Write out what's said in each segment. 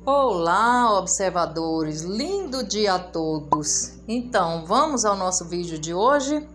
Olá, observadores! Lindo dia a todos! Então, vamos ao nosso vídeo de hoje?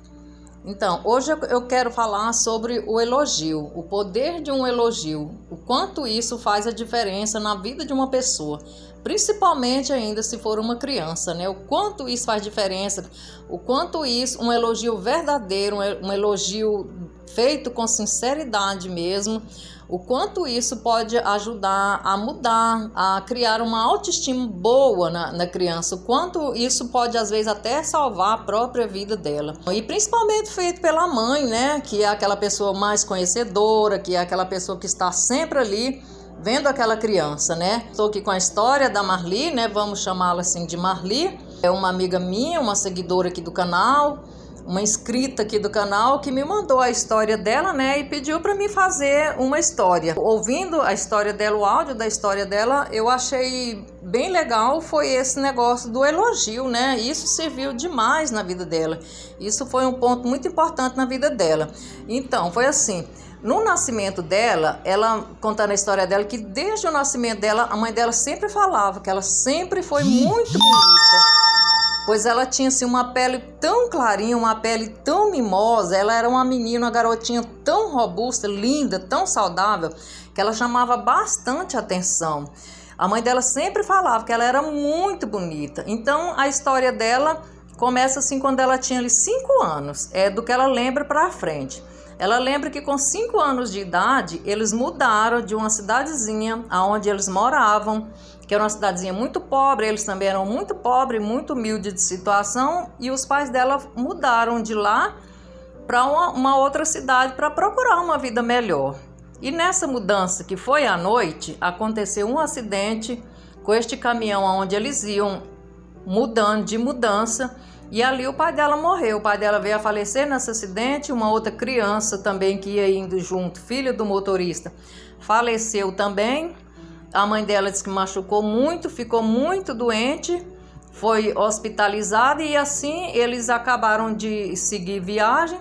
Hoje eu quero falar sobre o elogio, o poder de um elogio, o quanto isso faz a diferença na vida de uma pessoa, principalmente ainda se for uma criança, né? O quanto isso faz diferença, o quanto isso, um elogio verdadeiro, um elogio feito com sinceridade mesmo, o quanto isso pode ajudar a mudar, a criar uma autoestima boa na criança, o quanto isso pode às vezes até salvar a própria vida dela. E principalmente feito pela mãe, né, que é aquela pessoa mais conhecedora, que é aquela pessoa que está sempre ali vendo aquela criança, né. Estou aqui com a história da Marli, né, vamos chamá-la assim de Marli. É uma amiga minha, uma seguidora aqui do canal, uma inscrita aqui do canal que me mandou a história dela, né, e pediu para mim fazer uma história. Ouvindo a história dela, o áudio da história dela, eu achei bem legal, foi esse negócio do elogio, né, isso serviu demais na vida dela. Isso foi um ponto muito importante na vida dela. Então, foi assim, no nascimento dela, ela contando a história dela, que desde o nascimento dela, a mãe dela sempre falava que ela sempre foi muito bonita. Pois ela tinha assim, uma pele tão clarinha, uma pele tão mimosa, ela era uma menina, uma garotinha tão robusta, linda, tão saudável, que ela chamava bastante atenção. A mãe dela sempre falava que ela era muito bonita. Então a história dela começa assim quando ela tinha ali 5 anos, é do que ela lembra para frente. Ela lembra que com 5 anos de idade, eles mudaram de uma cidadezinha onde eles moravam, que era uma cidadezinha muito pobre, eles também eram muito pobres, muito humildes de situação, e os pais dela mudaram de lá para uma outra cidade para procurar uma vida melhor. E nessa mudança, que foi à noite, aconteceu um acidente com este caminhão onde eles iam mudando de mudança, e ali o pai dela morreu. O pai dela veio a falecer nesse acidente, uma outra criança também que ia indo junto, filha do motorista, faleceu também. A mãe dela disse que machucou muito, ficou muito doente, foi hospitalizada e assim eles acabaram de seguir viagem.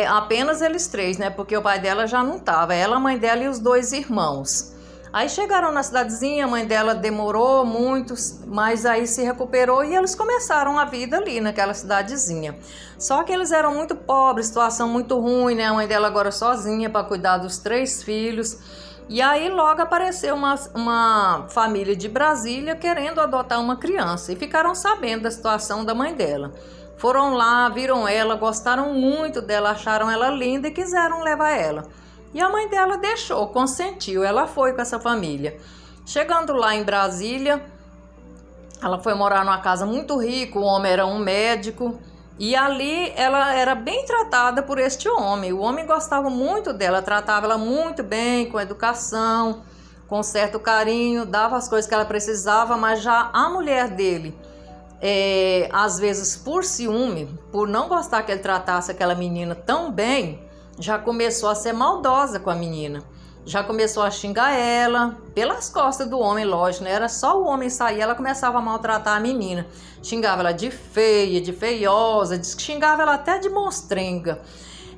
Apenas eles 3, né? Porque o pai dela já não estava, ela, a mãe dela e os 2 irmãos. Aí chegaram na cidadezinha, a mãe dela demorou muito, mas aí se recuperou e eles começaram a vida ali naquela cidadezinha. Só que eles eram muito pobres, situação muito ruim, né? A mãe dela agora sozinha para cuidar dos 3 filhos. E aí logo apareceu uma família de Brasília querendo adotar uma criança e ficaram sabendo da situação da mãe dela. Foram lá, viram ela, gostaram muito dela, acharam ela linda e quiseram levar ela. E a mãe dela deixou, consentiu, ela foi com essa família. Chegando lá em Brasília, ela foi morar numa casa muito rica, o homem era um médico. E ali ela era bem tratada por este homem. O homem gostava muito dela, tratava ela muito bem, com educação, com certo carinho, dava as coisas que ela precisava, mas já a mulher dele, às vezes por ciúme, por não gostar que ele tratasse aquela menina tão bem, já começou a ser maldosa com a menina. Já começou a xingar ela, pelas costas do homem, lógico, né? Era só o homem sair, ela começava a maltratar a menina. Xingava ela de feia, de feiosa, xingava ela até de monstrenga.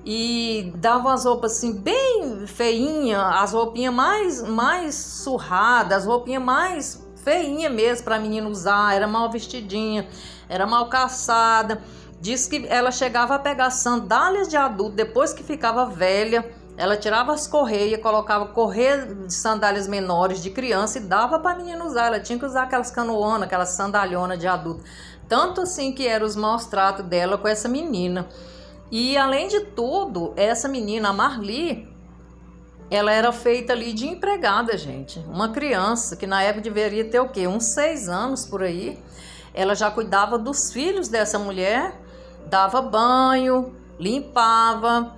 E dava umas roupas assim, bem feinhas, as roupinhas mais surradas, as roupinhas mais feinhas mesmo para a menina usar. Era mal vestidinha, era mal calçada. Diz que ela chegava a pegar sandálias de adulto depois que ficava velha. Ela tirava as correias, colocava correia de sandálias menores de criança e dava para a menina usar. Ela tinha que usar aquelas canoanas, aquelas sandalhonas de adulto. Tanto assim que eram os maus tratos dela com essa menina. E além de tudo, essa menina, a Marli, ela era feita ali de empregada, gente. Uma criança que na época deveria ter o quê? Uns 6 anos por aí. Ela já cuidava dos filhos dessa mulher, dava banho, limpava,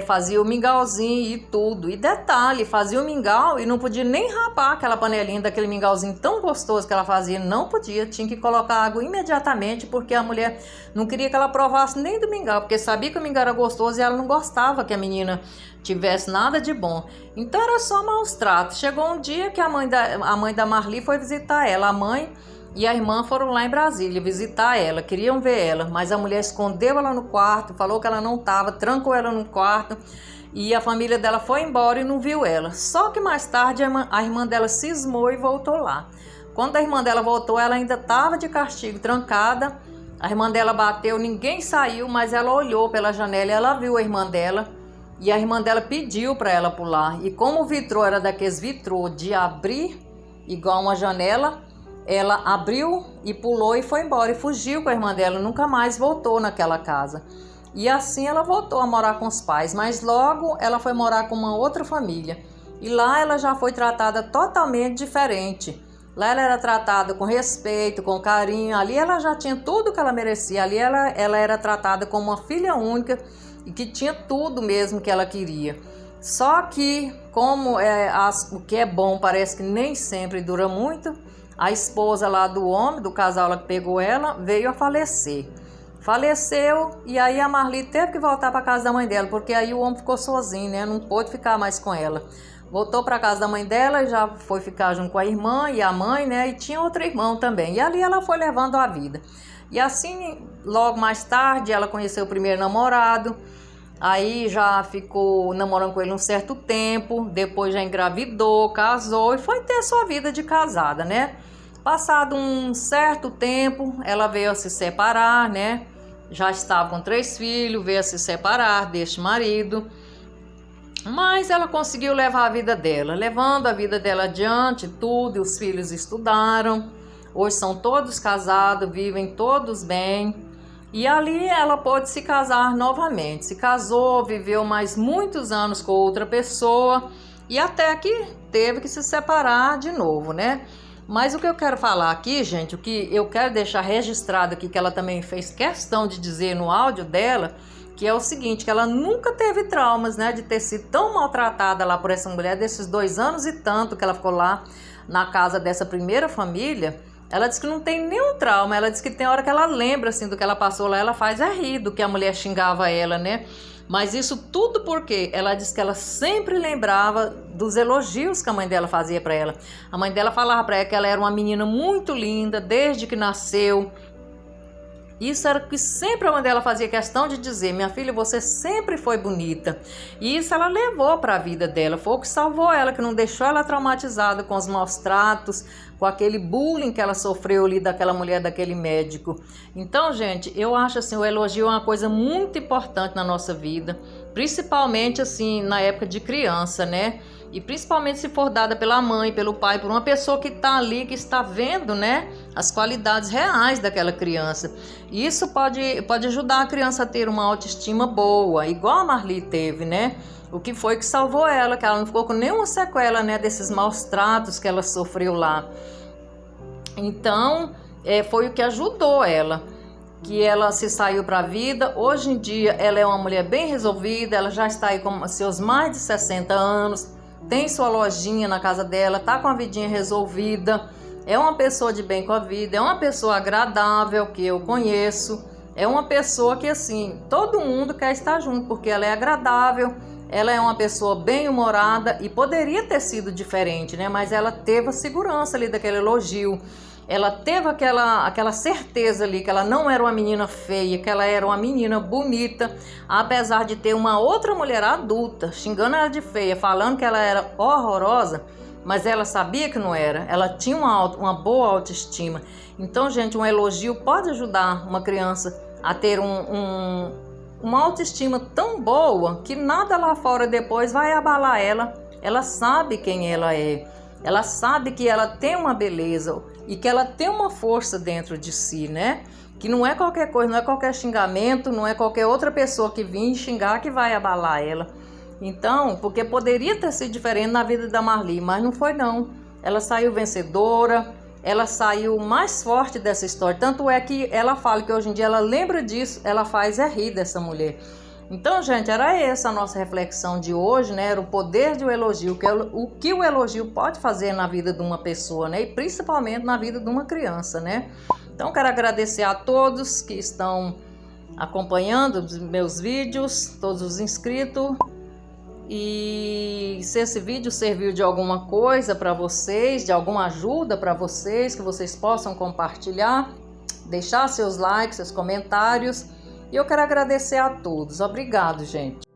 fazia o mingauzinho e tudo. E detalhe, fazia o mingau e não podia nem rapar aquela panelinha daquele mingauzinho tão gostoso que ela fazia. Não podia, tinha que colocar água imediatamente, porque a mulher não queria que ela provasse nem do mingau, porque sabia que o mingau era gostoso e ela não gostava que a menina tivesse nada de bom. Então era só maus tratos. Chegou um dia que a mãe da Marli foi visitar ela. A mãe e a irmã foram lá em Brasília visitar ela, queriam ver ela, mas a mulher escondeu ela no quarto, falou que ela não estava, trancou ela no quarto E a família dela foi embora e não viu ela. Só que mais tarde a irmã dela cismou e voltou lá. Quando a irmã dela voltou, ela ainda estava de castigo, trancada. A irmã dela bateu, ninguém saiu, mas ela olhou pela janela e ela viu a irmã dela. E a irmã dela pediu para ela pular. E como o vitrô era daqueles vitrô de abrir, igual uma janela, ela abriu e pulou e foi embora. E fugiu com a irmã dela, nunca mais voltou naquela casa. E assim ela voltou a morar com os pais. Mas logo ela foi morar com uma outra família. E lá ela já foi tratada totalmente diferente. Lá ela era tratada com respeito, com carinho. Ali ela já tinha tudo que ela merecia. Ali ela era tratada como uma filha única e que tinha tudo mesmo que ela queria. Só que, como o que é bom parece que nem sempre dura muito, a esposa lá do homem, do casal lá que pegou ela, veio a falecer. Faleceu e aí a Marli teve que voltar para casa da mãe dela, porque aí o homem ficou sozinho, né? Não pôde ficar mais com ela. Voltou para casa da mãe dela e já foi ficar junto com a irmã e a mãe, né? E tinha outro irmão também. E ali ela foi levando a vida. E assim, logo mais tarde, ela conheceu o primeiro namorado. Aí já ficou namorando com ele um certo tempo. Depois já engravidou, casou e foi ter sua vida de casada, né? Passado um certo tempo, ela veio a se separar, né? Já estava com 3 filhos, veio a se separar deste marido. Mas ela conseguiu levar a vida dela, levando a vida dela adiante, tudo, e os filhos estudaram. Hoje são todos casados, vivem todos bem. E ali ela pôde se casar novamente. Se casou, viveu mais muitos anos com outra pessoa e até que teve que se separar de novo, né? Mas o que eu quero falar aqui, gente, o que eu quero deixar registrado aqui, que ela também fez questão de dizer no áudio dela, que é o seguinte, que ela nunca teve traumas, né, de ter sido tão maltratada lá por essa mulher, desses 2 anos e tanto que ela ficou lá na casa dessa primeira família. Ela diz que não tem nenhum trauma, ela diz que tem hora que ela lembra, assim, do que ela passou lá, ela faz rir do que a mulher xingava ela, né? Mas isso tudo porque ela diz que ela sempre lembrava dos elogios que a mãe dela fazia para ela. A mãe dela falava para ela que ela era uma menina muito linda desde que nasceu. Isso era o que sempre a mãe dela fazia questão de dizer: minha filha, você sempre foi bonita. E isso ela levou para a vida dela, foi o que salvou ela, que não deixou ela traumatizada com os maus tratos, com aquele bullying que ela sofreu ali daquela mulher, daquele médico. Então, gente, eu acho assim, o elogio é uma coisa muito importante na nossa vida, principalmente assim na época de criança, né? E principalmente se for dada pela mãe, pelo pai, por uma pessoa que está ali, que está vendo, né, as qualidades reais daquela criança. E isso pode ajudar a criança a ter uma autoestima boa, igual a Marli teve, né? O que foi que salvou ela, que ela não ficou com nenhuma sequela, né, desses maus tratos que ela sofreu lá. Então, foi o que ajudou ela, que ela se saiu para a vida. Hoje em dia, ela é uma mulher bem resolvida, ela já está aí com seus mais de 60 anos, tem sua lojinha na casa dela, tá com a vidinha resolvida, é uma pessoa de bem com a vida, é uma pessoa agradável que eu conheço, é uma pessoa que assim, todo mundo quer estar junto, porque ela é agradável, ela é uma pessoa bem-humorada e poderia ter sido diferente, né? Mas ela teve a segurança ali daquele elogio, ela teve aquela certeza ali que ela não era uma menina feia, que ela era uma menina bonita, apesar de ter uma outra mulher adulta xingando ela de feia, falando que ela era horrorosa, mas ela sabia que não era, ela tinha uma boa autoestima. Então, gente, um elogio pode ajudar uma criança a ter uma autoestima tão boa que nada lá fora depois vai abalar ela. Ela sabe quem ela é, ela sabe que ela tem uma beleza e que ela tem uma força dentro de si, né? Que não é qualquer coisa, não é qualquer xingamento, não é qualquer outra pessoa que vir xingar que vai abalar ela. Então, porque poderia ter sido diferente na vida da Marli, mas não foi não. Ela saiu vencedora, ela saiu mais forte dessa história. Tanto é que ela fala que hoje em dia ela lembra disso, ela faz rir dessa mulher. Então, gente, era essa a nossa reflexão de hoje, né? Era o poder de um elogio, o que o elogio pode fazer na vida de uma pessoa, né? E principalmente na vida de uma criança, né? Então, quero agradecer a todos que estão acompanhando os meus vídeos, todos os inscritos. E se esse vídeo serviu de alguma coisa para vocês, de alguma ajuda para vocês, que vocês possam compartilhar, deixar seus likes, seus comentários. E eu quero agradecer a todos. Obrigado, gente.